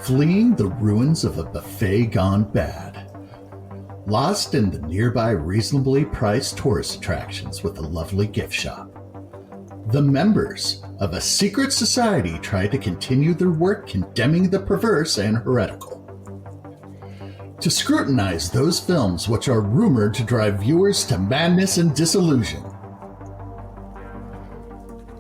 fleeing the ruins of a buffet gone bad. Lost in the nearby reasonably priced tourist attractions with a lovely gift shop, the members of a secret society try to continue their work condemning the perverse and heretical. To scrutinize those films which are rumored to drive viewers to madness and disillusion.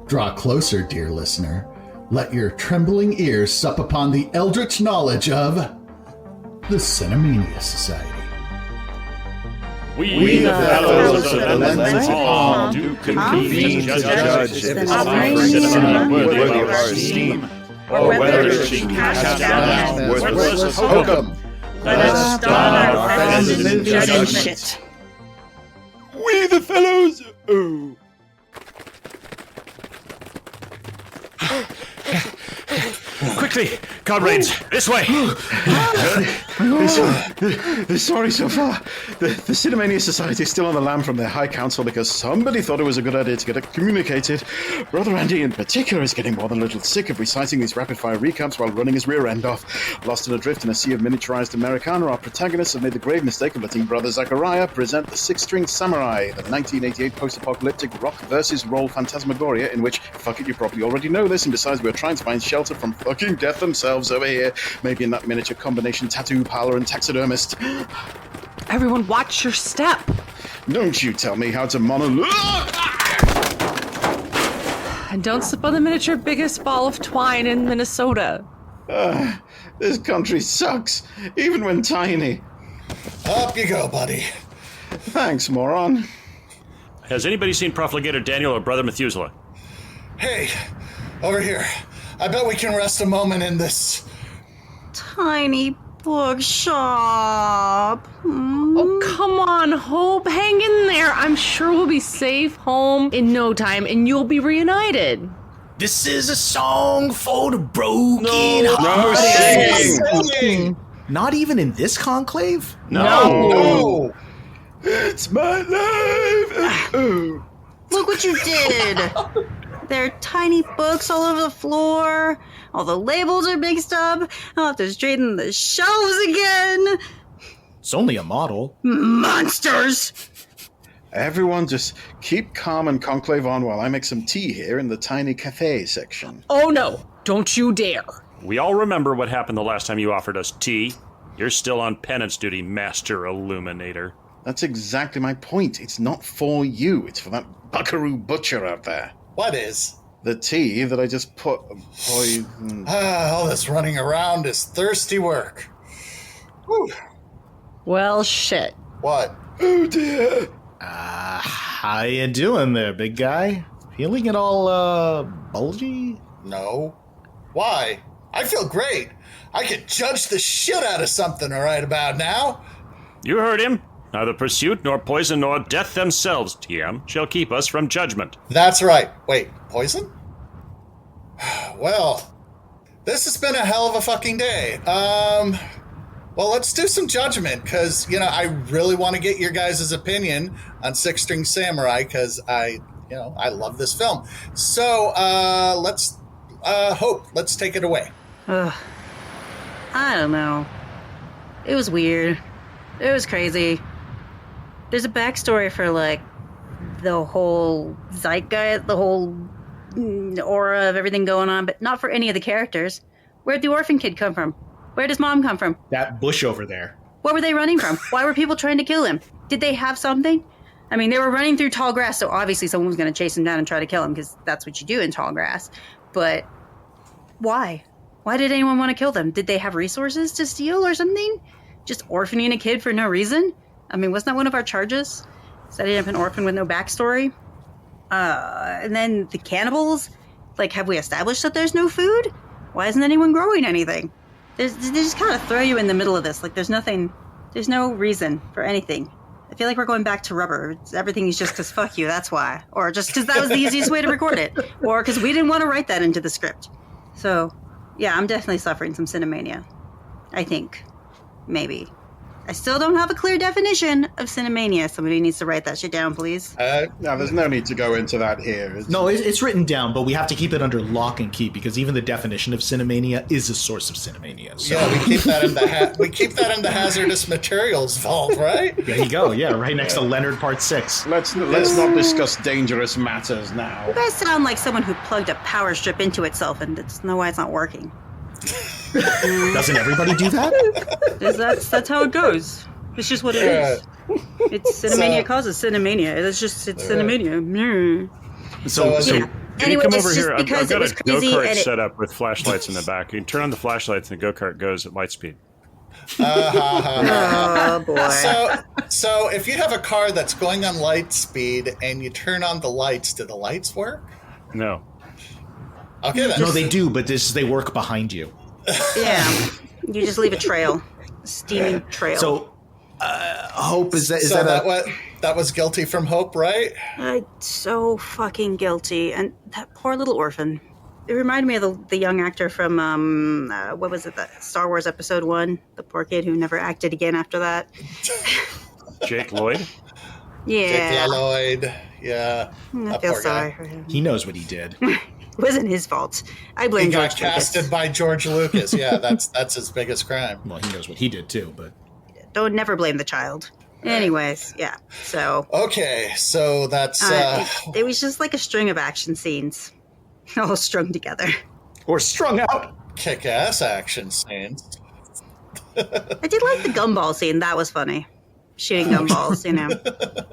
Draw closer, dear listener. Let your trembling ears sup upon the eldritch knowledge of the Cinemania Society. We the fellows of the lens of palm do convene to judge if this cinema worthy of our esteem, or whether it should be cast down as worthless hokum. Let us don our friends in judgment. We the fellows... Oh. Quickly, comrades, this way! Sorry so far. The Cinemania Society is still on the lam from their high council because somebody thought it was a good idea to get it communicated. Brother Andy in particular is getting more than a little sick of reciting these rapid-fire recaps while running his rear end off. Lost and adrift in a sea of miniaturized Americana, our protagonists have made the grave mistake of letting Brother Zachariah present the Six-String Samurai, the 1988 post-apocalyptic rock versus roll phantasmagoria in which, fuck it, you probably already know this, and besides we're trying to find shelter from fucking death themselves over here, maybe in that miniature combination tattoo parlor and taxidermist. Everyone watch your step. Don't you tell me how to monologue. And don't slip on the miniature biggest ball of twine in Minnesota. This country sucks, even when tiny. Up you go, buddy. Thanks, moron. Has anybody seen Profligator Daniel or Brother Methuselah? Hey, over here. I bet we can rest a moment in this tiny bookshop. Oh, come on, Hope. Hang in there. I'm sure we'll be safe home in no time, and you'll be reunited. This is a song for the broken No singing. Not even in this conclave? No. It's my life. Look what you did. There are tiny books all over the floor. All the labels are mixed up. I'll have to straighten the shelves again. It's only a model. Monsters! Everyone just keep calm and conclave on while I make some tea here in the tiny cafe section. Oh no, don't you dare. We all remember what happened the last time you offered us tea. You're still on penance duty, Master Illuminator. That's exactly my point. It's not for you. It's for that buckaroo butcher out there. What is? The tea that I just put poison. All this running around is thirsty work. Whew. Well, shit. What? Oh dear. How you doing there, big guy? Feeling at all, bulgy? No. Why? I feel great. I could judge the shit out of something right about now. You heard him. Neither pursuit, nor poison, nor death themselves, TM, shall keep us from judgment. That's right. Wait, poison? Well, this has been a hell of a fucking day. Well, let's do some judgment, because, I really want to get your guys' opinion on Six-String Samurai, because I love this film. So, let's take it away. I don't know. It was weird. It was crazy. There's a backstory for, the whole zeitgeist, the whole aura of everything going on, but not for any of the characters. Where'd the orphan kid come from? Where does mom come from? That bush over there. What were they running from? Why were people trying to kill him? Did they have something? I mean, they were running through tall grass, so obviously someone was going to chase him down and try to kill him, because that's what you do in tall grass. But why? Why did anyone want to kill them? Did they have resources to steal or something? Just orphaning a kid for no reason? I mean, wasn't that one of our charges? Setting up an orphan with no backstory? And then the cannibals? Have we established that there's no food? Why isn't anyone growing anything? They just kind of throw you in the middle of this. There's no reason for anything. I feel like we're going back to rubber. Everything is just because fuck you, that's why. Or just because that was the easiest way to record it. Or because we didn't want to write that into the script. So, yeah, I'm definitely suffering some cinemania. I think. Maybe. I still don't have a clear definition of Cinemania. Somebody needs to write that shit down, please. No, there's no need to go into that here. No, it's written down, but we have to keep it under lock and key because even the definition of Cinemania is a source of Cinemania. So. Yeah, we keep that in the hazardous materials vault, right? There you go. Yeah, right next to Leonard Part 6. Let's not discuss dangerous matters now. You guys sound like someone who plugged a power strip into itself and doesn't know why it's not working. Doesn't everybody do that? That's how it goes. It's just what it is. It's Cinemania causes Cinemania. It's Cinemania. So yeah. can Anyway, you come it's over just here? I've because got it was a crazy go-kart and it- set up with flashlights in the back. You can turn on the flashlights and the go-kart goes at light speed. Oh boy. So if you have a car that's going on light speed and you turn on the lights, do the lights work? No. Okay, then. No, they do, but they work behind you. Yeah. You just leave a trail. A steaming trail. So, Hope, is So that was Guilty from Hope, right? So fucking guilty. And that poor little orphan. It reminded me of the young actor from, what was it, that Star Wars Episode 1? The poor kid who never acted again after that. Jake Lloyd? Yeah. Jake Lloyd. Yeah. I feel sorry for him. He knows what he did. It wasn't his fault. I blame He got George casted Lucas. by George Lucas. Yeah, that's his biggest crime. Well, he knows what he did too, but... Don't never blame the child. Anyways, yeah. So Okay, so that's it was just like a string of action scenes, all strung together. Or strung out. kick-ass action scenes. I did like the gumball scene. That was funny. Shooting gumballs, you know.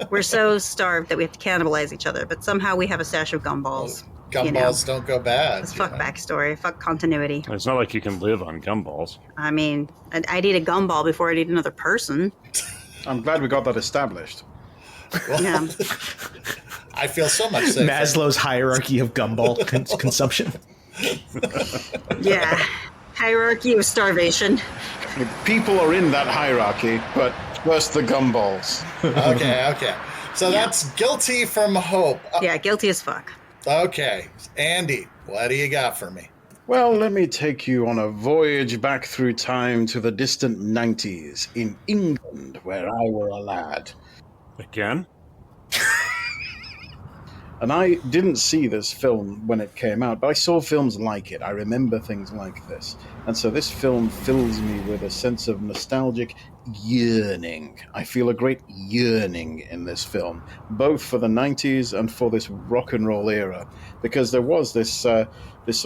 We're so starved that we have to cannibalize each other, but somehow we have a stash of gumballs. Gumballs don't go bad. Fuck backstory. Fuck continuity. It's not like you can live on gumballs. I mean, I'd eat a gumball before I'd eat another person. I'm glad we got that established. Yeah. I feel so much safer. Maslow's hierarchy of gumball consumption. Yeah. Hierarchy of starvation. People are in that hierarchy, but first the gumballs. Okay. So that's Guilty from Hope. Yeah, guilty as fuck. Okay. Andy, what do you got for me? Well, let me take you on a voyage back through time to the distant 90s in England, where I were a lad. Again? And I didn't see this film when it came out, but I saw films like it. I remember things like this. And so this film fills me with a sense of nostalgic yearning. I feel a great yearning in this film, both for the 90s and for this rock and roll era, because there was this sort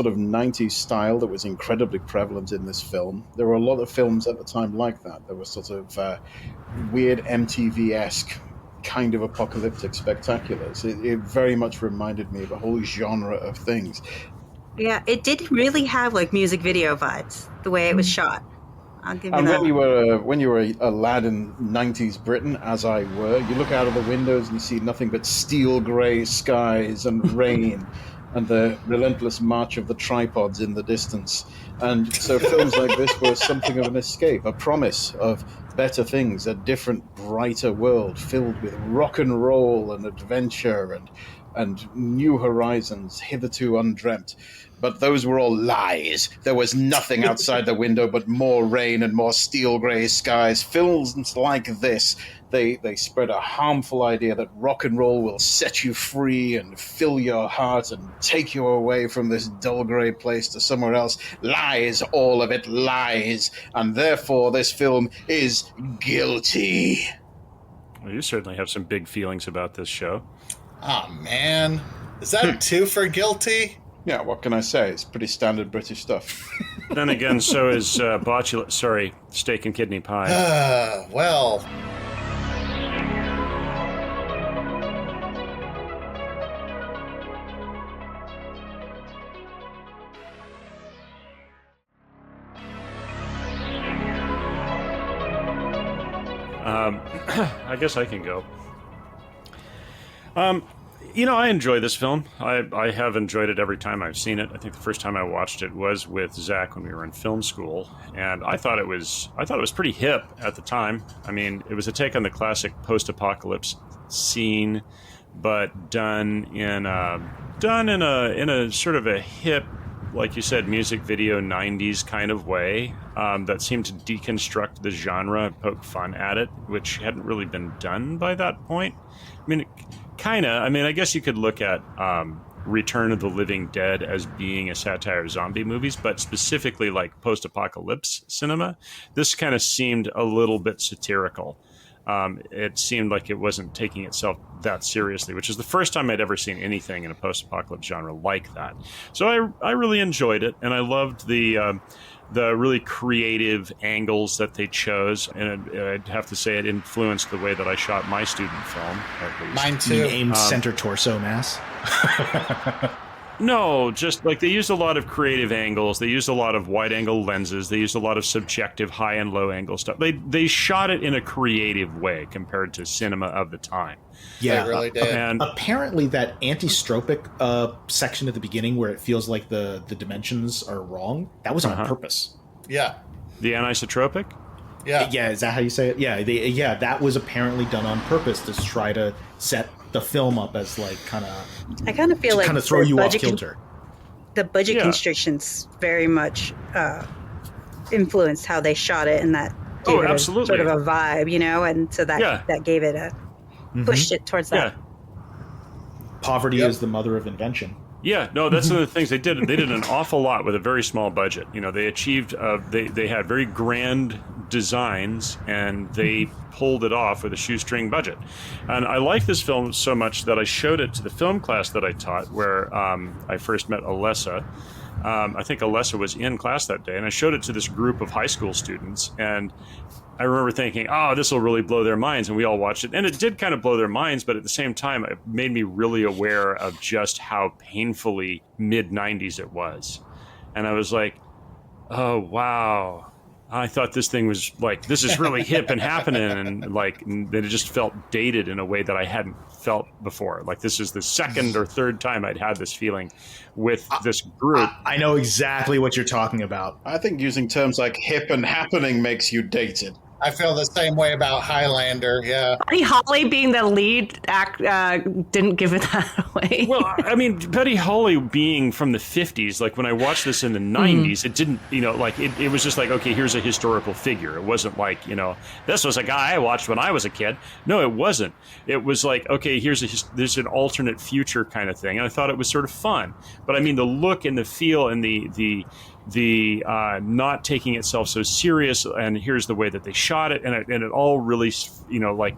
of 90s style that was incredibly prevalent in this film. There were a lot of films at the time like that. There were sort of weird MTV-esque kind of apocalyptic spectaculars. It very much reminded me of a whole genre of things. Yeah, it did really have like music video vibes, the way it was shot. I'll give you And that. when you were a lad in 90s Britain, as I were, you look out of the windows and you see nothing but steel grey skies and rain and the relentless march of the tripods in the distance. And so films like this were something of an escape, a promise of better things, a different, brighter world filled with rock and roll and adventure and new horizons hitherto undreamt. But those were all lies. There was nothing outside the window but more rain and more steel grey skies. Films like this, they spread a harmful idea that rock and roll will set you free and fill your heart and take you away from this dull grey place to somewhere else. Lies, all of it, lies. And therefore this film is guilty. Well, you certainly have some big feelings about this show. Oh, man. Is that 2 for Guilty? Yeah, what can I say? It's pretty standard British stuff. Then again, so is steak and kidney pie. Well... I guess I can go. I enjoy this film. I have enjoyed it every time I've seen it. I think the first time I watched it was with Zach when we were in film school, and I thought it was pretty hip at the time. I mean, it was a take on the classic post-apocalypse scene, but done in a sort of a hip like you said, music video 90s kind of way that seemed to deconstruct the genre and poke fun at it, which hadn't really been done by that point. I mean, I guess you could look at Return of the Living Dead as being a satire of zombie movies, but specifically like post-apocalypse cinema, this kind of seemed a little bit satirical. It seemed like it wasn't taking itself that seriously, which is the first time I'd ever seen anything in a post-apocalypse genre like that. So I really enjoyed it, and I loved the really creative angles that they chose, and I'd have to say it influenced the way that I shot my student film, at least. Mine too. You aimed center torso mass? No, just like they used a lot of creative angles. They used a lot of wide-angle lenses. They used a lot of subjective high and low-angle stuff. They shot it in a creative way compared to cinema of the time. Yeah, They really did. And apparently that anti-stropic section at the beginning where it feels like the dimensions are wrong, that was on purpose. Yeah. the anisotropic? Yeah. Yeah, is that how you say it? Yeah, that was apparently done on purpose to try to set the film up as like kind of. I kind of feel like kind of throw you off budget kilter. The budget Yeah. constrictions very much influenced how they shot it, and that gave it absolutely. sort of a vibe, you know, and so that that gave it a pushed it towards that. Poverty is the mother of invention. Yeah, no, that's one of the things they did. They did an awful lot with a very small budget. You know, they achieved, they had very grand designs, and they pulled it off with a shoestring budget. And I like this film so much that I showed it to the film class that I taught, where I first met Alessa. I think Alessa was in class that day, and I showed it to this group of high school students, and I remember thinking, oh, this will really blow their minds, and we all watched it. And it did kind of blow their minds, but at the same time, it made me really aware of just how painfully mid-90s it was. And I was like, oh, wow. I thought this thing was like, this is really hip and happening, and like, that it just felt dated in a way that I hadn't felt before. Like, this is the second or third time I'd had this feeling with this group. I know exactly what you're talking about. I think using terms like hip and happening makes you dated. I feel the same way about Highlander. Yeah. Buddy Holly being the lead act didn't give it that away. Well, I mean, Buddy Holly being from the 50s, like when I watched this in the 90s, it didn't, you know, like it was just like, okay, here's a historical figure. It wasn't like, you know, this was a guy I watched when I was a kid. No, it wasn't. It was like, okay, there's an alternate future kind of thing. And I thought it was sort of fun. But I mean, the look and the feel and the not taking itself so serious, and here's the way that they shot it, and it all really, you know, like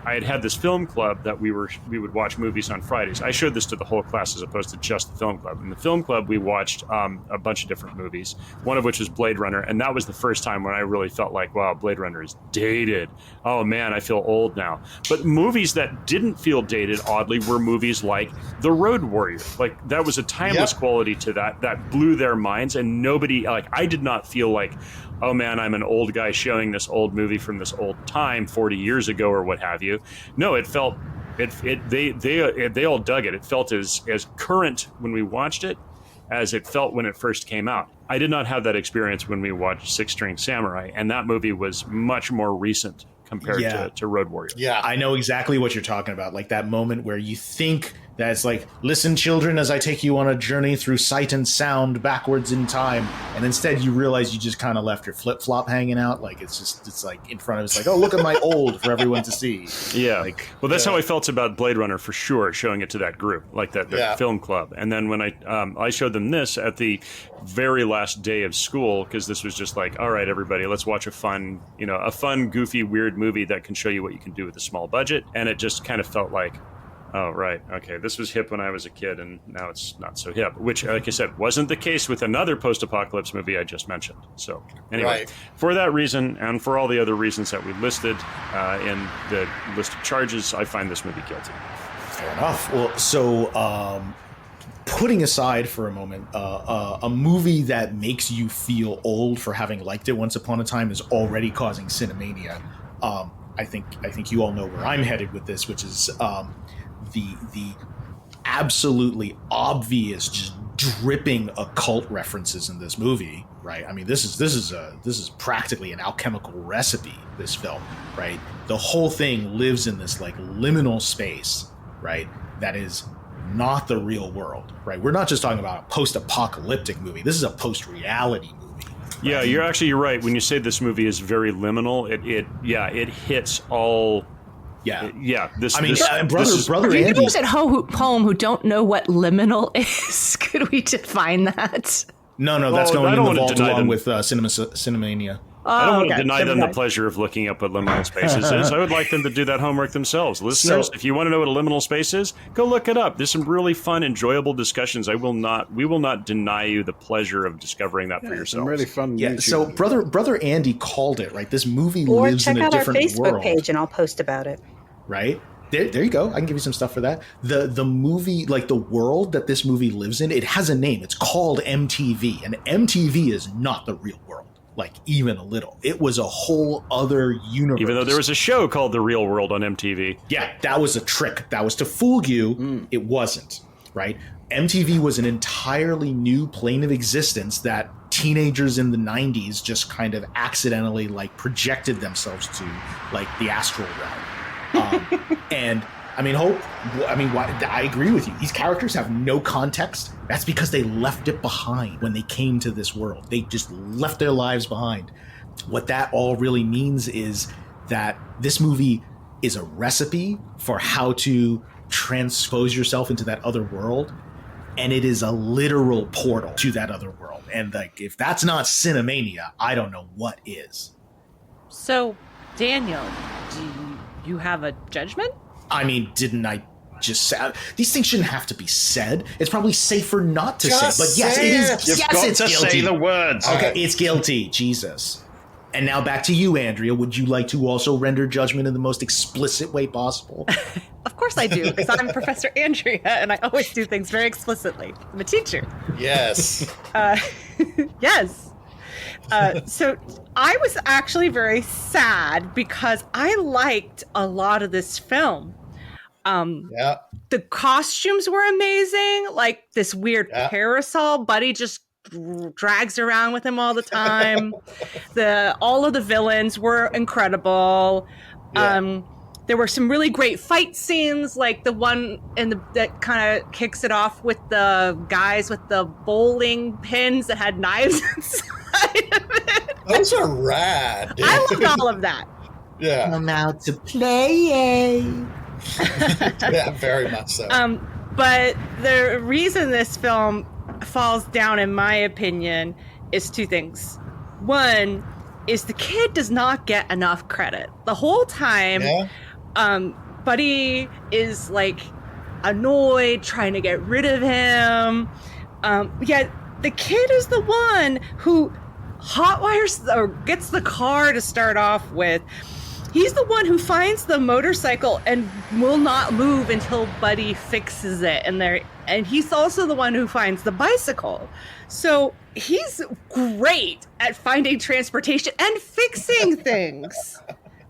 I had this film club that we would watch movies on Fridays. I showed this to the whole class as opposed to just the film club. In the film club, we watched a bunch of different movies, one of which was Blade Runner, and that was the first time when I really felt like, wow, Blade Runner is dated. Oh man, I feel old now. But movies that didn't feel dated, oddly, were movies like The Road Warrior. Like, that was a timeless quality to that blew their minds, and nobody, like, I did not feel like, oh man, I'm an old guy showing this old movie from this old time 40 years ago or what have you. No, it felt they all dug it. It felt as current when we watched it as it felt when it first came out. I did not have that experience when we watched Six String Samurai, and that movie was much more recent compared to Road Warrior. Yeah. I know exactly what you're talking about. Like that moment where you think that it's like, listen, children, as I take you on a journey through sight and sound backwards in time. And instead you realize you just kind of left your flip-flop hanging out. Like, it's like in front of us, like, oh, look at my old for everyone to see. Yeah. Like, well, that's how I felt about Blade Runner for sure, showing it to that group, like that film club. And then when I showed them this at the very last day of school, because this was just like, all right, everybody, let's watch a fun, goofy, weird movie that can show you what you can do with a small budget. And it just kind of felt like, oh, right. Okay. This was hip when I was a kid, and now it's not so hip, which, like I said, wasn't the case with another post-apocalypse movie I just mentioned. So anyway, for that reason, and for all the other reasons that we listed in the list of charges, I find this movie guilty. Fair enough. Well, so putting aside for a moment, a movie that makes you feel old for having liked it once upon a time is already causing cinemania. I think you all know where I'm headed with this, which is the absolutely obvious, just dripping occult references in this movie, right? I mean, this is practically an alchemical recipe, this film, right? The whole thing lives in this like liminal space, right? That is not the real world, right? We're not just talking about a post-apocalyptic movie. This is a post-reality movie. Yeah, you're right. When you say this movie is very liminal, it hits all. Yeah. For Andy. those at home who don't know what liminal is, could we define that? No, that's going in the vault along them. with Cinemania. I don't want to deny them the pleasure of looking up what liminal spaces is. I would like them to do that homework themselves. Listeners, if you want to know what a liminal space is, go look it up. There's some really fun, enjoyable discussions. We will not deny you the pleasure of discovering that for yourselves. Some really fun. Yeah. So brother Andy called it, right. This movie Or lives check in a out our different Facebook world, page and I'll post about it. right? There you go. I can give you some stuff for that. The movie, like the world that this movie lives in, it has a name. It's called MTV, and MTV is not the real world, like even a little. It was a whole other universe. Even though there was a show called The Real World on MTV. Yeah, that was a trick. That was to fool you. It wasn't, right? MTV was an entirely new plane of existence that teenagers in the 90s just kind of accidentally like projected themselves to, like the astral realm. And I agree with you. These characters have no context. That's because they left it behind when they came to this world. They just left their lives behind. What that all really means is that this movie is a recipe for how to transpose yourself into that other world. And it is a literal portal to that other world. And like, if that's not Cinemania, I don't know what is. So, Daniel, do you have a judgment? I mean, didn't I just say these things shouldn't have to be said? It's probably safer not to Just say. But yes, say it is. it. You've Yes, got it's to guilty. say the words. Okay, it's guilty. Jesus. And now back to you, Andrea. Would you like to also render judgment in the most explicit way possible? Of course I do, because I'm Professor Andrea, and I always do things very explicitly. I'm a teacher. Yes. Yes. So I was actually very sad because I liked a lot of this film. Yeah. The costumes were amazing, like this weird parasol Buddy just drags around with him all the time. All of the villains were incredible. Yeah. There were some really great fight scenes, like the one that kind of kicks it off with the guys with the bowling pins that had knives inside of it. Those are rad, dude. I loved all of that. Yeah. Come out to play. Yeah, very much so. But the reason this film falls down, in my opinion, is two things. One is the kid does not get enough credit. The whole time, Buddy is like annoyed, trying to get rid of him. Yet the kid is the one who hotwires or gets the car to start off with. He's the one who finds the motorcycle and will not move until Buddy fixes it. And he's also the one who finds the bicycle. So he's great at finding transportation and fixing things.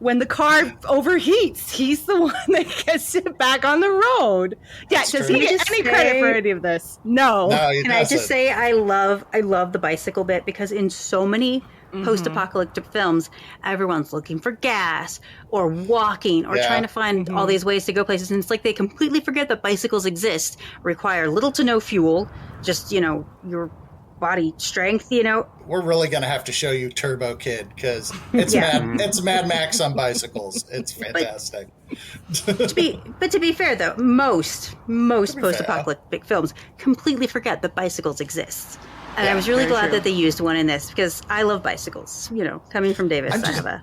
When the car overheats, he's the one that gets it back on the road. Yeah, That's does true. he get any credit for any of this? No. He Can I just doesn't. say I love the bicycle bit, because in so many post-apocalyptic films, everyone's looking for gas or walking or trying to find all these ways to go places, and it's like they completely forget that bicycles exist, require little to no fuel, just your body strength. We're really going to have to show you Turbo Kid, because it's Mad Max on bicycles. It's fantastic. To be fair though, most post-apocalyptic films completely forget that bicycles exist. And I was really glad that they used one in this, because I love bicycles. Coming from Davis, I have a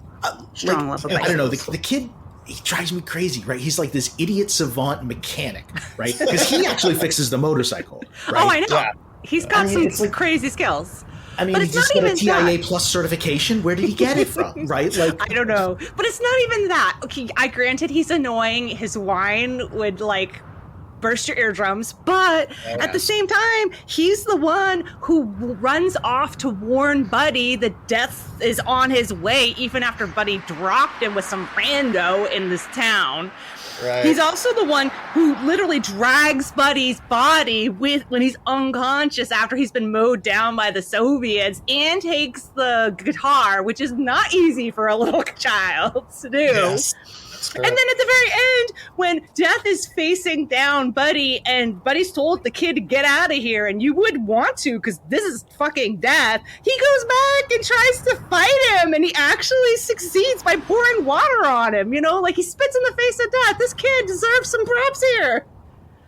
strong love of bicycles. I don't know. The kid, he drives me crazy, right? He's like this idiot savant mechanic, right? Because he actually fixes the motorcycle, right? Oh, I know. Yeah. He's got some crazy skills. I mean, But he it's just not got a even TIA that. plus certification. Where did he get it from, right? Like, I don't know. But it's not even that. Okay, I granted he's annoying. His whine would burst your eardrums, but at the same time, he's the one who runs off to warn Buddy that death is on his way, even after Buddy dropped him with some rando in this town. Right. He's also the one who literally drags Buddy's body when he's unconscious after he's been mowed down by the Soviets, and takes the guitar, which is not easy for a little child to do. Yes. And then at the very end, when Death is facing down Buddy, and Buddy's told the kid to get out of here, and you would want to, because this is fucking Death, he goes back and tries to fight him, and he actually succeeds by pouring water on him, you know? Like, he spits in the face of Death. This kid deserves some props here.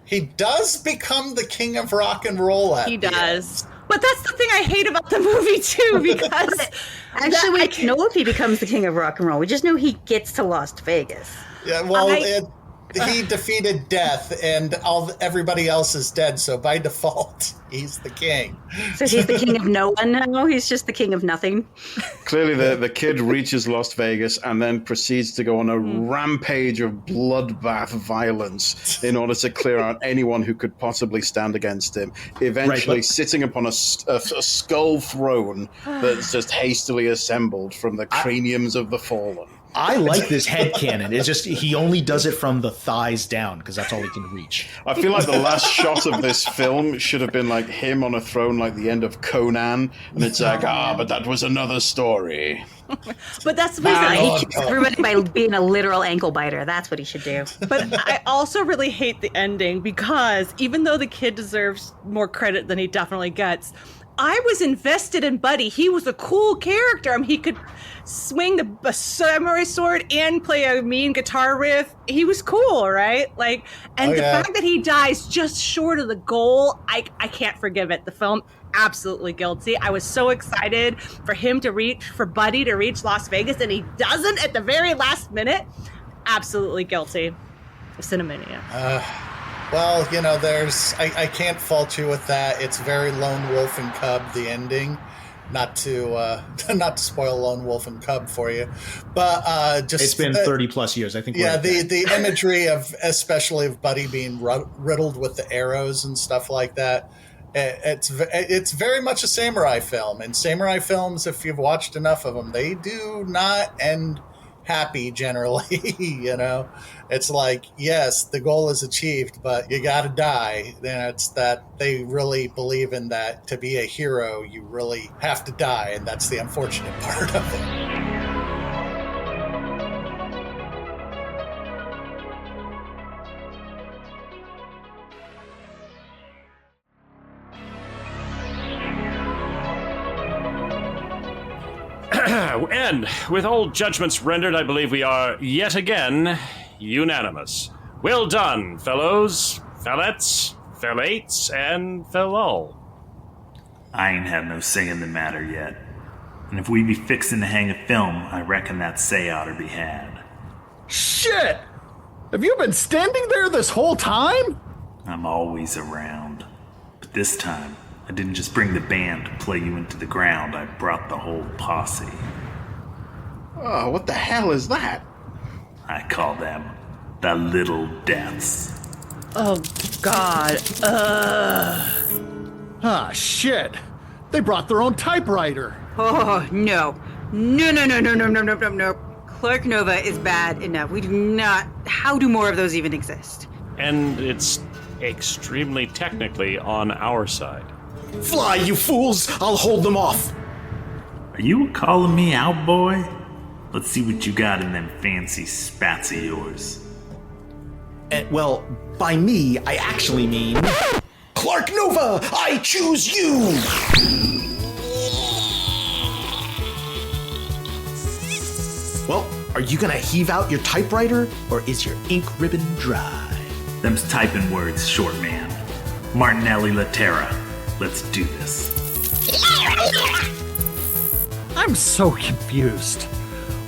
He does become the king of rock and roll at He the does. But that's the thing I hate about the movie, too, because... Actually, we don't know if he becomes the king of rock and roll. We just know he gets to Las Vegas. Yeah, well, he defeated Death, and everybody else is dead, so by default, he's the king. So he's the king of no one now? He's just the king of nothing? Clearly, the kid reaches Las Vegas and then proceeds to go on a rampage of bloodbath violence in order to clear out anyone who could possibly stand against him. Eventually, sitting upon a skull throne that's just hastily assembled from the craniums of the fallen. I like this headcanon. It's just he only does it from the thighs down because that's all he can reach. I feel like the last shot of this film should have been like him on a throne, like the end of Conan, and it's like, but that was another story. But that's he keeps everybody by being a literal ankle biter. That's what he should do. But I also really hate the ending because even though the kid deserves more credit than he definitely gets, I was invested in Buddy. He was a cool character. I mean, he could swing a samurai sword and play a mean guitar riff. He was cool, right? Like, and the fact that he dies just short of the goal, I can't forgive it. The film, absolutely guilty. I was so excited for Buddy to reach Las Vegas, and he doesn't at the very last minute. Absolutely guilty of Cinemania. Well, you know, I can't fault you with that. It's very Lone Wolf and Cub, the ending. Not to spoil Lone Wolf and Cub for you, but just it's been 30 plus years, I think. Yeah, the imagery especially of Buddy being riddled with the arrows and stuff like that. It's very much a samurai film, and samurai films, if you've watched enough of them, they do not end happy generally. You know, it's like, yes, the goal is achieved, but you gotta die. Then it's that they really believe in that to be a hero you really have to die, and that's the unfortunate part of it. And with all judgments rendered, I believe we are yet again unanimous. Well done, fellows, fellettes, fellates, and fellall. I ain't have no say in the matter yet. And if we be fixin' to hang a film, I reckon that say oughter be had. Shit! Have you been standing there this whole time? I'm always around. But this time, I didn't just bring the band to play you into the ground, I brought the whole posse. Oh, what the hell is that? I call them the Little Deaths. Oh, God. Ah, shit. They brought their own typewriter. Oh, no. No. Clark Nova is bad enough. We do not... How do more of those even exist? And it's extremely technically on our side. Fly, you fools! I'll hold them off! Are you calling me out, boy? Let's see what you got in them fancy spats of yours. Well, by me, I actually mean... Clark Nova, I choose you! Well, are you gonna heave out your typewriter, or is your ink ribbon dry? Them's typing words, short man. Martinelli Laterra. Let's do this. I'm so confused.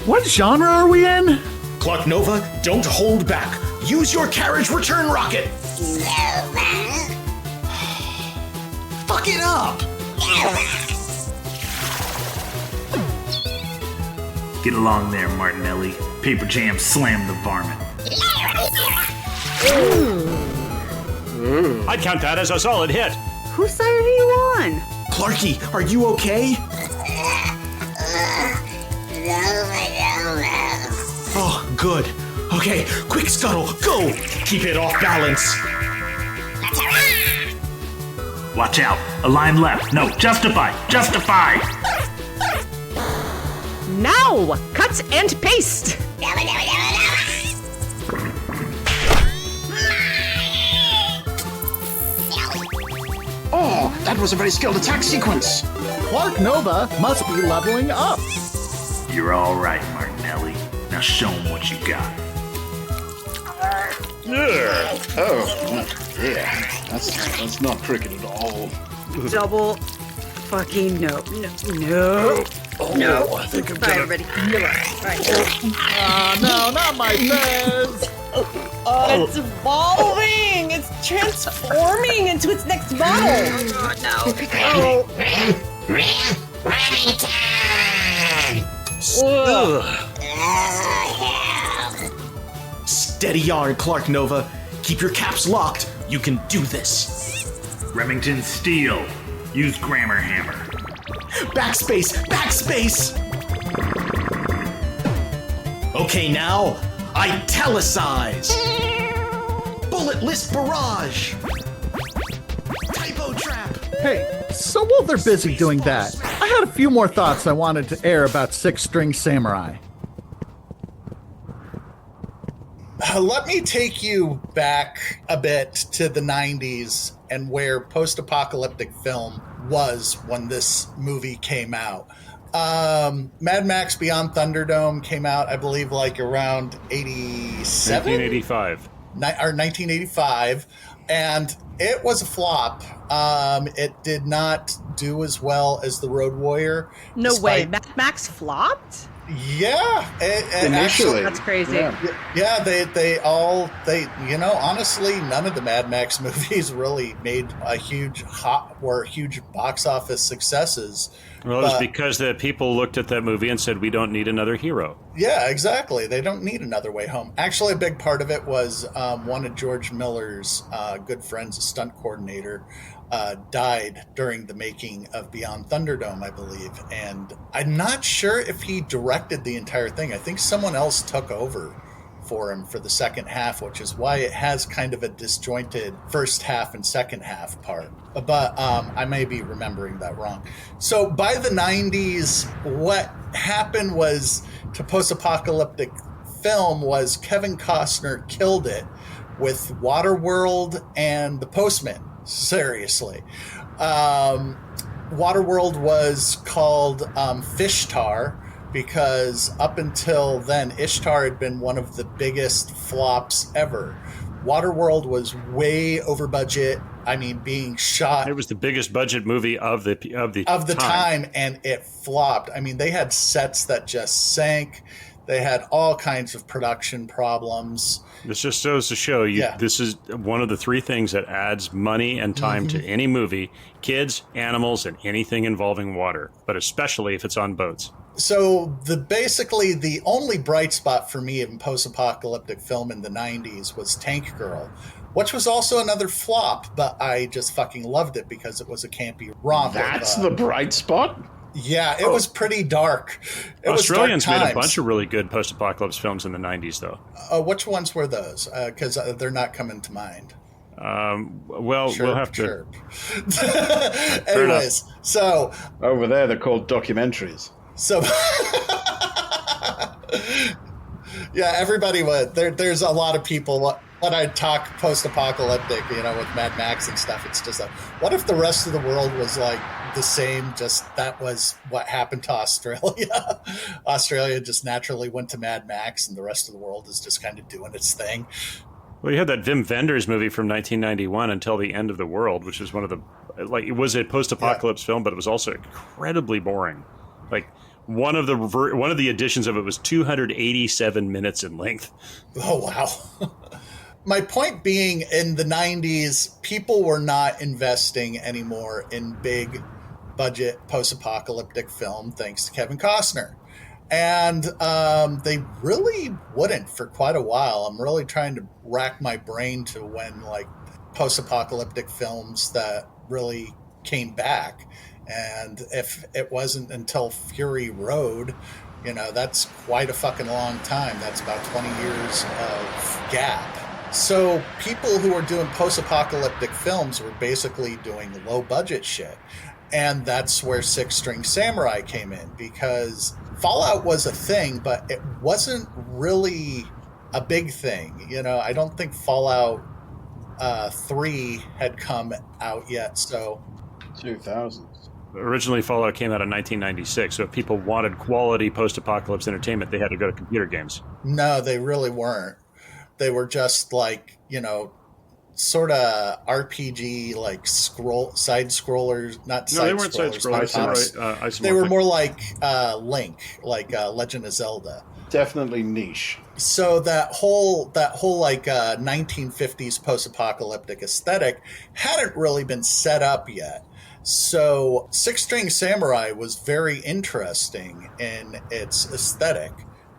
What genre are we in? Clark Nova, don't hold back. Use your carriage return rocket. Fuck it up. Get along there, Martinelli. Paper Jam slam the varmint. I'd count that as a solid hit. Whose side are you on? Clarky, are you okay? Oh, good. Okay, quick scuttle, go! Keep it off balance. Watch out. A line left. No, justify. Justify. Now, cut and paste. That was a very skilled attack sequence. Clark Nova must be leveling up. You're all right, Martinelli. Now show 'em what you got. Yeah. Oh, yeah. That's not cricket at all. Double fucking no. No. I think I'm Bye, gonna... everybody. Bye. No, not my fez. It's evolving. It's transforming into its next model. Steady on, Clark Nova. Keep your caps locked. You can do this. Remington Steele. Use Grammar Hammer. Backspace! Okay, now, italicize! Bullet list barrage! Typo trap! Hey, so while they're busy doing that, I had a few more thoughts I wanted to air about Six-String Samurai. Let me take you back a bit to the 90s and where post-apocalyptic film was when this movie came out. Mad Max Beyond Thunderdome came out, I believe, like around 87? 1985. Or 1985. And it was a flop. It did not do as well as The Road Warrior. No way. Mad Max flopped? Yeah. Initially. That's crazy. Yeah, they honestly, none of the Mad Max movies really made huge box office successes. Well, it was because the people looked at that movie and said, we don't need another hero. Yeah, exactly. They don't need another way home. Actually, a big part of it was one of George Miller's good friends, a stunt coordinator, died during the making of Beyond Thunderdome, I believe. And I'm not sure if he directed the entire thing. I think someone else took over for him for the second half, which is why it has kind of a disjointed first half and second half part. But I may be remembering that wrong. So by the 90s, what happened was to post-apocalyptic film was Kevin Costner killed it with Waterworld and The Postman. Seriously. Waterworld was called Fishtar, because up until then, Ishtar had been one of the biggest flops ever. Waterworld was way over budget. I mean, being shot. It was the biggest budget movie of the time, and it flopped. I mean, they had sets that just sank. They had all kinds of production problems. This just goes to show you, This is one of the three things that adds money and time to any movie: kids, animals, and anything involving water, but especially if it's on boats. So basically the only bright spot for me in post-apocalyptic film in the 90s was Tank Girl, which was also another flop, but I just fucking loved it because it was a campy romp. That's the bright spot? Yeah, it was pretty dark. Australians made a bunch of really good post-apocalypse films in the 90s, though. Which ones were those? Because they're not coming to mind. We'll have to... Anyways, so... Over there, they're called documentaries. So... yeah, everybody would. There's a lot of people... When I talk post-apocalyptic, with Mad Max and stuff, it's just like, what if the rest of the world was like the same? Just that was what happened to Australia. Australia just naturally went to Mad Max, and the rest of the world is just kind of doing its thing. Well, you had that Wim Wenders movie from 1991, Until the End of the World, which was one of the it was a post-apocalypse film, but it was also incredibly boring. Like one of the editions of it was 287 minutes in length. Oh wow. My point being, in the 90s, people were not investing anymore in big budget post-apocalyptic film thanks to Kevin Costner. And they really wouldn't for quite a while. I'm really trying to rack my brain to when post-apocalyptic films that really came back. And if it wasn't until Fury Road, that's quite a fucking long time. That's about 20 years of gap. So people who were doing post-apocalyptic films were basically doing low-budget shit. And that's where Six-String Samurai came in, because Fallout was a thing, but it wasn't really a big thing. I don't think Fallout 3 had come out yet. So 2000s. Originally, Fallout came out in 1996, so if people wanted quality post-apocalypse entertainment, they had to go to computer games. No, they really weren't. They were just like, sort of RPG, like side scrollers, not No, side they weren't side scrollers. They were more like Link, like Legend of Zelda. Definitely niche. So that whole like 1950s post-apocalyptic aesthetic hadn't really been set up yet. So Six String Samurai was very interesting in its aesthetic,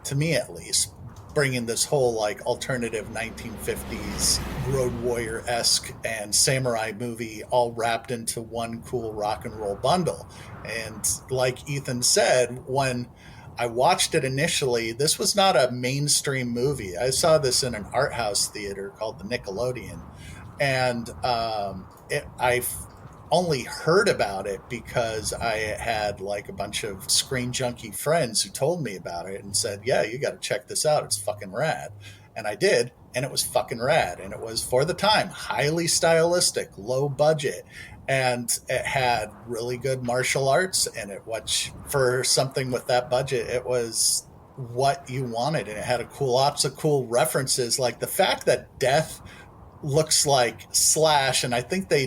to me at least, bringing this whole like alternative 1950s road warrior-esque and samurai movie all wrapped into one cool rock and roll bundle. And like Ethan said, when I watched it initially, this was not a mainstream movie. I saw this in an art house theater called the Nickelodeon. And I've only heard about it because I had like a bunch of screen junkie friends who told me about it and said, yeah, you got to check this out. It's fucking rad. And I did. And it was fucking rad. And it was, for the time, highly stylistic, low budget. And it had really good martial arts in it, which for something with that budget, it was what you wanted. And it had lots of cool references, like the fact that Death looks like Slash. And I think they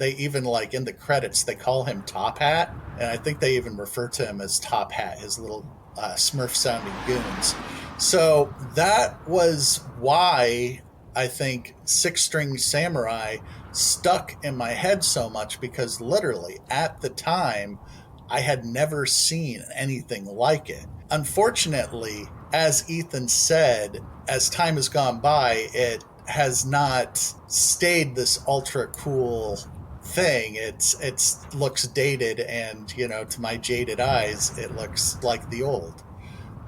even, like, in the credits, they call him Top Hat. And I think they even refer to him as Top Hat, his little Smurf-sounding goons. So that was why I think Six String Samurai stuck in my head so much, because literally at the time, I had never seen anything like it. Unfortunately, as Ethan said, as time has gone by, it has not stayed this ultra cool thing. It looks dated, and to my jaded eyes, it looks like the old.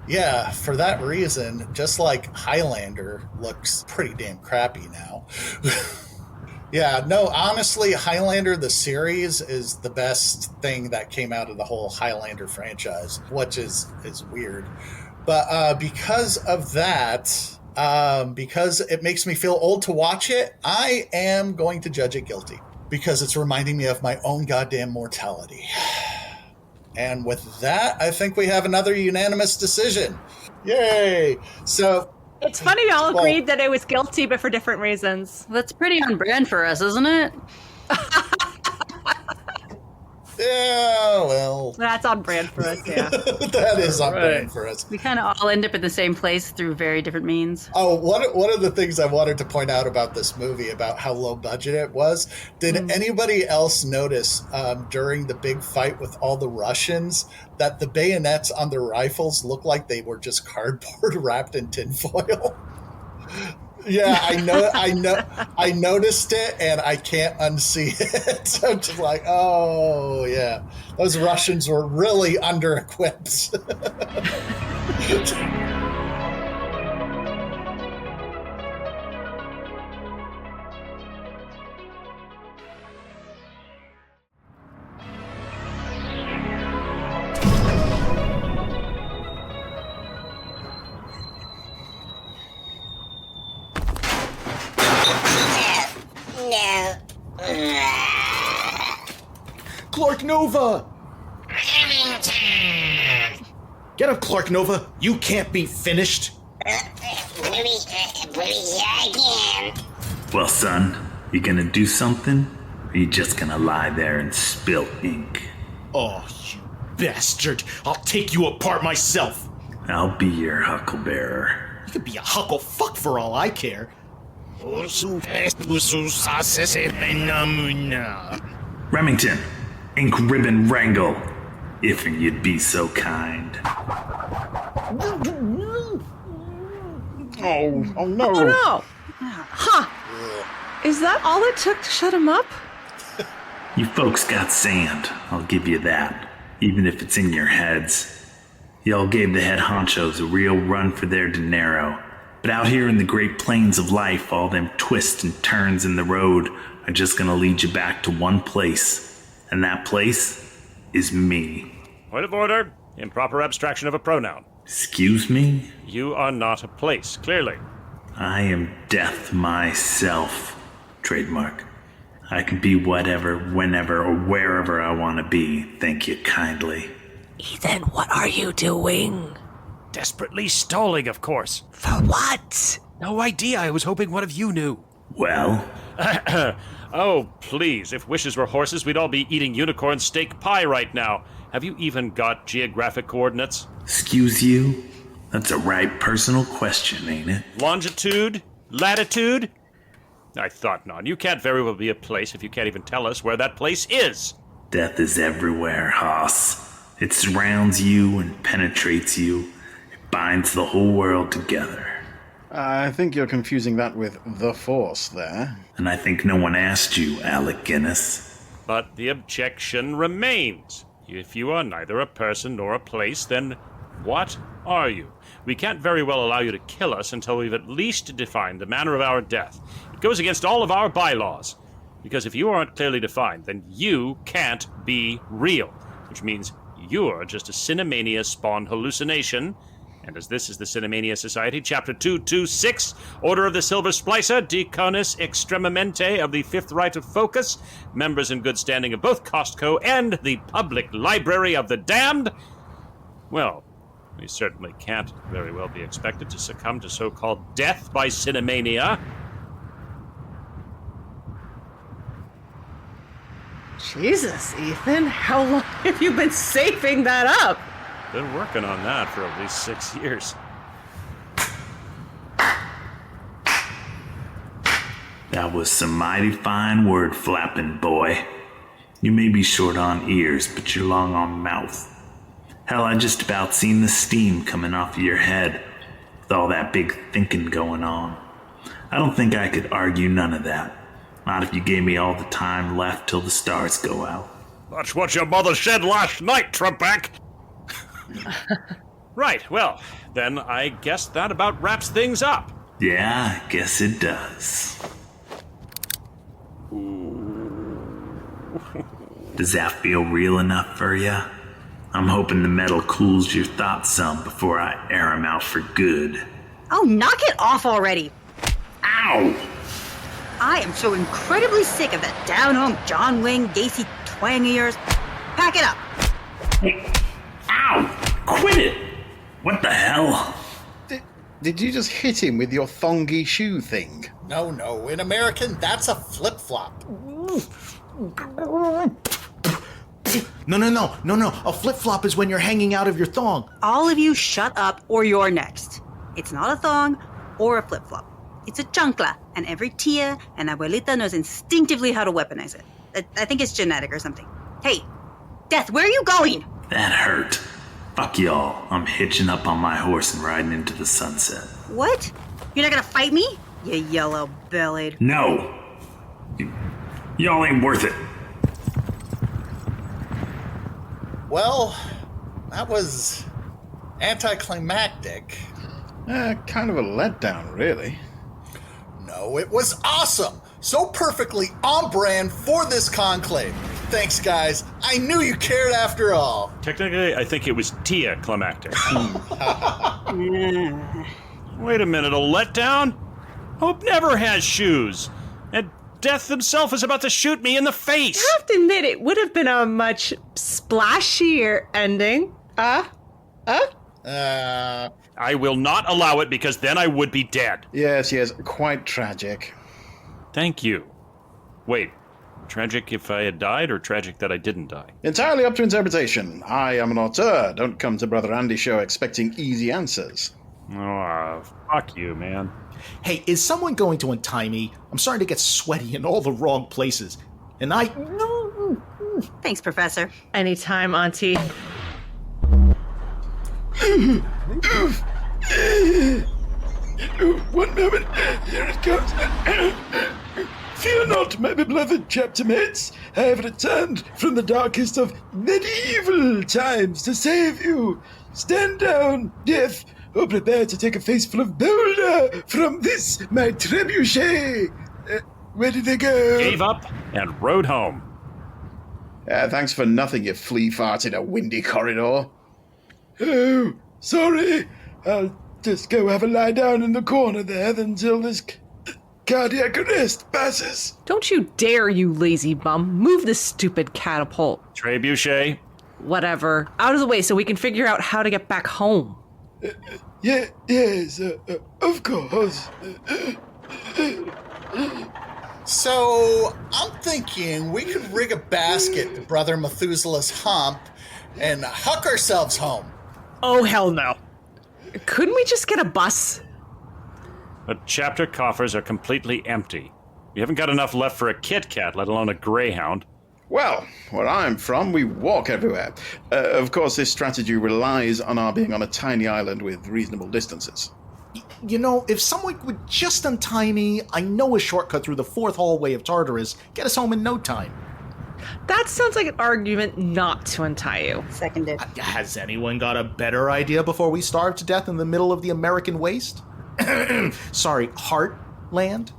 Yeah, for that reason, just like Highlander looks pretty damn crappy now. Yeah, no, honestly, Highlander, the series, is the best thing that came out of the whole Highlander franchise, which is weird. But because of that, because it makes me feel old to watch it, I am going to judge it guilty, because it's reminding me of my own goddamn mortality. And with that, I think we have another unanimous decision. Yay! So it's funny y'all agreed that it was guilty, but for different reasons. That's pretty on brand for us, isn't it? Yeah, well. That's on brand for us, yeah. That is on brand for us. We kind of all end up in the same place through very different means. Oh, one of the things I wanted to point out about this movie, about how low budget it was, did anybody else notice during the big fight with all the Russians that the bayonets on their rifles looked like they were just cardboard wrapped in tinfoil? Yeah, I noticed it, and I can't unsee it. So I'm just like, oh yeah, those Russians were really under-equipped. Clark Nova! Get up, Clark Nova! You can't be finished! Well, son, you gonna do something? Or you just gonna lie there and spill ink? Oh, you bastard! I'll take you apart myself! I'll be your hucklebearer. You could be a huckle fuck for all I care. Remington, ink ribbon wrangle, if you'd be so kind. Oh no. Oh no! Huh. Is that all it took to shut him up? You folks got sand, I'll give you that, even if it's in your heads. Y'all gave the head honchos a real run for their dinero. But out here in the great plains of life, all them twists and turns in the road are just gonna lead you back to one place. And that place is me. Point of order. Improper abstraction of a pronoun. Excuse me? You are not a place, clearly. I am death myself. Trademark. I can be whatever, whenever, or wherever I want to be, thank you kindly. Ethan, what are you doing? Desperately stalling, of course. For what? No idea. I was hoping one of you knew. Well? Oh, please. If wishes were horses, we'd all be eating unicorn steak pie right now. Have you even got geographic coordinates? Excuse you? That's a right personal question, ain't it? Longitude? Latitude? I thought not. You can't very well be a place if you can't even tell us where that place is. Death is everywhere, Haas. It surrounds you and penetrates you. It binds the whole world together. I think you're confusing that with the Force there. And I think no one asked you, Alec Guinness. But the objection remains. If you are neither a person nor a place, then what are you? We can't very well allow you to kill us until we've at least defined the manner of our death. It goes against all of our bylaws. Because if you aren't clearly defined, then you can't be real. Which means you're just a Cinemania-spawned hallucination. And as this is the Cinemania Society, Chapter 226, Order of the Silver Splicer, Deconis Extremamente of the Fifth Rite of Focus, members in good standing of both Costco and the Public Library of the Damned, well, we certainly can't very well be expected to succumb to so-called death by Cinemania. Jesus, Ethan, how long have you been saving that up? Been working on that for at least 6 years. That was some mighty fine word flapping, boy. You may be short on ears, but you're long on mouth. Hell, I just about seen the steam coming off of your head with all that big thinking going on. I don't think I could argue none of that. Not if you gave me all the time left till the stars go out. That's what your mother said last night, Trebek. Right, well, then I guess that about wraps things up. Yeah, I guess it does. Does that feel real enough for ya? I'm hoping the metal cools your thoughts some before I air 'em out for good. Oh, knock it off already. Ow! I am so incredibly sick of that down-home John Wayne Gacy twang of yours. Pack it up. Ow! Quit it! What the hell? Did you just hit him with your thongy shoe thing? No. In American, that's a flip-flop. No. A flip-flop is when you're hanging out of your thong. All of you shut up or you're next. It's not a thong or a flip-flop. It's a chancla, and every tia and abuelita knows instinctively how to weaponize it. I think it's genetic or something. Hey, Death, where are you going? That hurt. Fuck y'all. I'm hitching up on my horse and riding into the sunset. What? You're not gonna fight me? You yellow-bellied. No. Y'all ain't worth it. Well, that was anticlimactic. Kind of a letdown, really. No, it was awesome. So perfectly on brand for this conclave. Thanks, guys. I knew you cared after all. Technically, I think it was Tia climactic. Wait a minute, a letdown? Hope never has shoes. And Death himself is about to shoot me in the face. I have to admit, it would have been a much splashier ending. I will not allow it because then I would be dead. Yes, quite tragic. Thank you. Wait, tragic if I had died or tragic that I didn't die? Entirely up to interpretation. I am an auteur. Don't come to Brother Andy's show expecting easy answers. Oh, fuck you, man. Hey, is someone going to untie me? I'm starting to get sweaty in all the wrong places. And Thanks, Professor. Anytime, Auntie. One moment. Here it comes. Fear not, my beloved chapter mates. I have returned from the darkest of medieval times to save you. Stand down, Death, or prepare to take a faceful of boulder from this, my trebuchet. Where did they go? Gave up and rode home. Thanks for nothing, you flea fart in a windy corridor. Oh, sorry. I'll just go have a lie down in the corner there until this cardiac arrest passes. Don't you dare, you lazy bum. Move this stupid catapult. Trebuchet. Whatever. Out of the way so we can figure out how to get back home. Yes, of course. So, I'm thinking we could rig a basket to Brother Methuselah's hump and huck ourselves home. Oh, hell no. Couldn't we just get a bus? The chapter coffers are completely empty. We haven't got enough left for a Kit Kat, let alone a Greyhound. Well, where I'm from, we walk everywhere. Of course, this strategy relies on our being on a tiny island with reasonable distances. You know, if someone would just untie me, I know a shortcut through the fourth hallway of Tartarus. Get us home in no time. That sounds like an argument not to untie you. Seconded. Has anyone got a better idea before we starve to death in the middle of the American waste? Sorry, Heartland?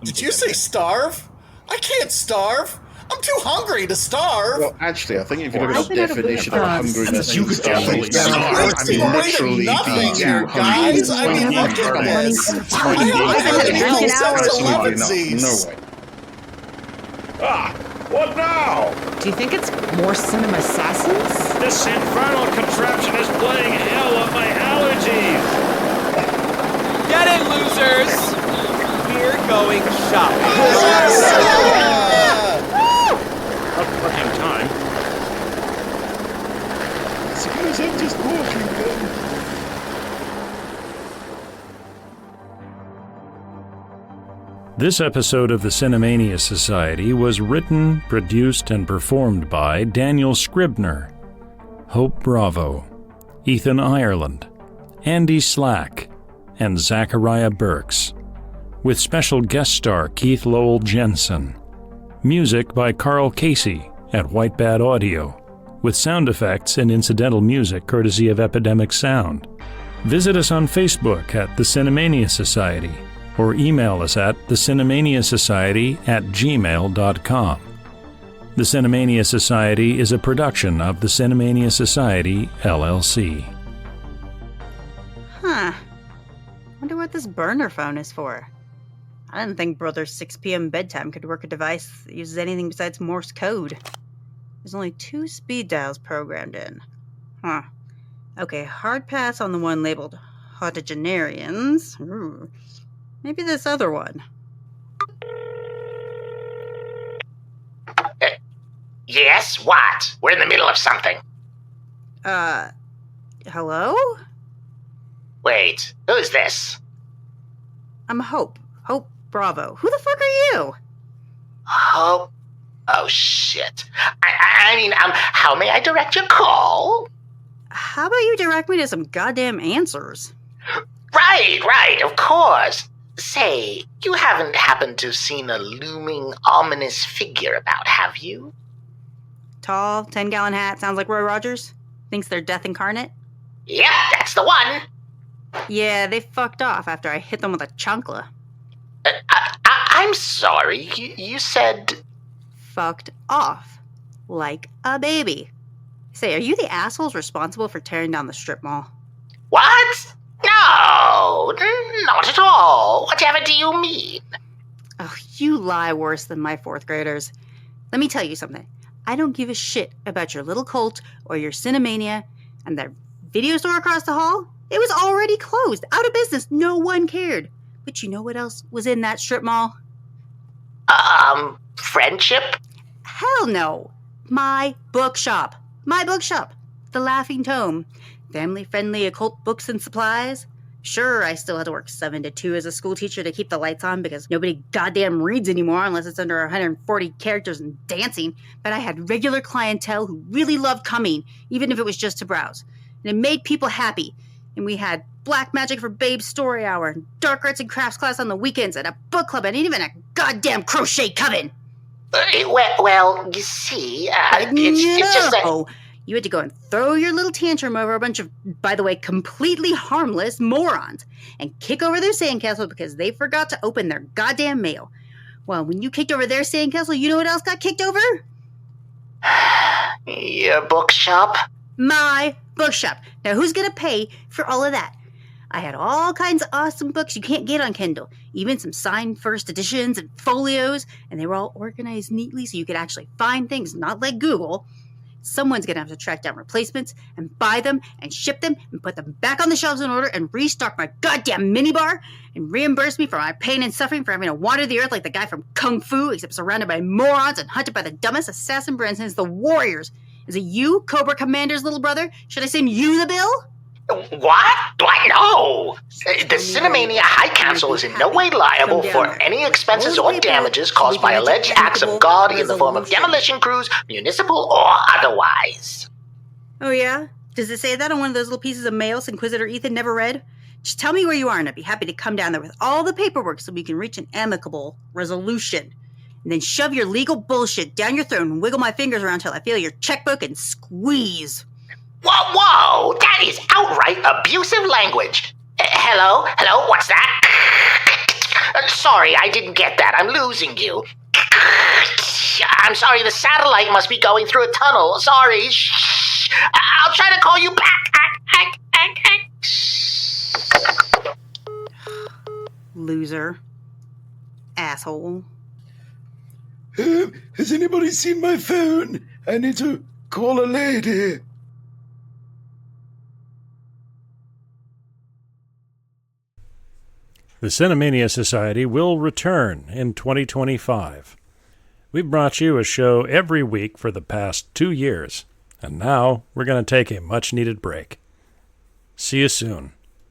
Did you say starve? I can't starve. I'm too hungry to starve. Well, actually, I think if you look at the definition of hungriness, you could definitely starve. I mean, literally nothing be here, too hungry. guys. I mean, look at this. I No way. Ah, what now? Do you think it's more cinema assassins? This infernal contraption is playing hell on my allergies! Get it, losers! We're going shopping. About fucking time. Suppose I'm just walking then. This episode of the Cinemania Society was written, produced, and performed by Daniel Scribner, Hope Bravo, Ethan Ireland, Andy Slack, and Zachariah Burks, with special guest star Keith Lowell Jensen. Music by Carl Casey at White Bat Audio, with sound effects and incidental music courtesy of Epidemic Sound. Visit us on Facebook at the Cinemania Society, or email us at thecinemaniasociety@gmail.com. The Cinemania Society is a production of the Cinemania Society, LLC. Huh. Wonder what this burner phone is for. I didn't think Brother's 6 p.m. bedtime could work a device that uses anything besides Morse code. There's only 2 speed dials programmed in. Huh. Okay, hard pass on the one labeled Octogenarians. Ooh. Maybe this other one. Yes, what? We're in the middle of something. Hello? Wait, who's this? I'm Hope. Hope Bravo. Who the fuck are you? Oh, shit. I mean, how may I direct your call? How about you direct me to some goddamn answers? Right, of course. Say, you haven't happened to seen a looming, ominous figure about, have you? Tall, 10-gallon hat, sounds like Roy Rogers? Thinks they're death incarnate? Yep, that's the one. Yeah, they fucked off after I hit them with a chancla. I'm sorry, you said... Fucked off. Like a baby. Say, are you the assholes responsible for tearing down the strip mall? What? No, not at all. Whatever do you mean? Oh, you lie worse than my 4th graders. Let me tell you something. I don't give a shit about your little cult or your Cinemania, and that video store across the hall, it was already closed, out of business. No one cared. But you know what else was in that strip mall? Friendship? Hell no. My bookshop. My bookshop. The Laughing Tome. Family-friendly occult books and supplies. Sure, I still had to work 7 to 2 as a school teacher to keep the lights on because nobody goddamn reads anymore unless it's under 140 characters and dancing. But I had regular clientele who really loved coming, even if it was just to browse. And it made people happy. And we had Black Magic for Babes story hour, and Dark Arts and Crafts class on the weekends, and a book club, and even a goddamn crochet coven. Well, you see, it's just that... You had to go and throw your little tantrum over a bunch of, by the way, completely harmless morons and kick over their sandcastle because they forgot to open their goddamn mail. Well, when you kicked over their sandcastle, you know what else got kicked over? Your bookshop? My bookshop. Now, who's going to pay for all of that? I had all kinds of awesome books you can't get on Kindle, even some signed first editions and folios, and they were all organized neatly so you could actually find things, not like Google. Someone's going to have to track down replacements and buy them and ship them and put them back on the shelves in order and restock my goddamn minibar and reimburse me for my pain and suffering for having to wander the earth like the guy from Kung Fu, except surrounded by morons and hunted by the dumbest assassin brands since the Warriors. Is it you, Cobra Commander's little brother? Should I send you the bill? What? No! The Cinemania High Council is in no way liable for any expenses or damages caused by alleged acts of God in the form of demolition crews, municipal or otherwise. Oh, yeah? Does it say that on one of those little pieces of mail Inquisitor Ethan never read? Just tell me where you are, and I'd be happy to come down there with all the paperwork so we can reach an amicable resolution. And then shove your legal bullshit down your throat and wiggle my fingers around till I feel your checkbook and squeeze. Whoa, that is outright abusive language. Hello, what's that? Sorry, I didn't get that. I'm losing you. I'm sorry, the satellite must be going through a tunnel. Sorry. Shh. I'll try to call you back. Loser. Asshole. Has anybody seen my phone? I need to call a lady. The Cinemania Society will return in 2025. We've brought you a show every week for the past 2 years, and now we're going to take a much-needed break. See you soon.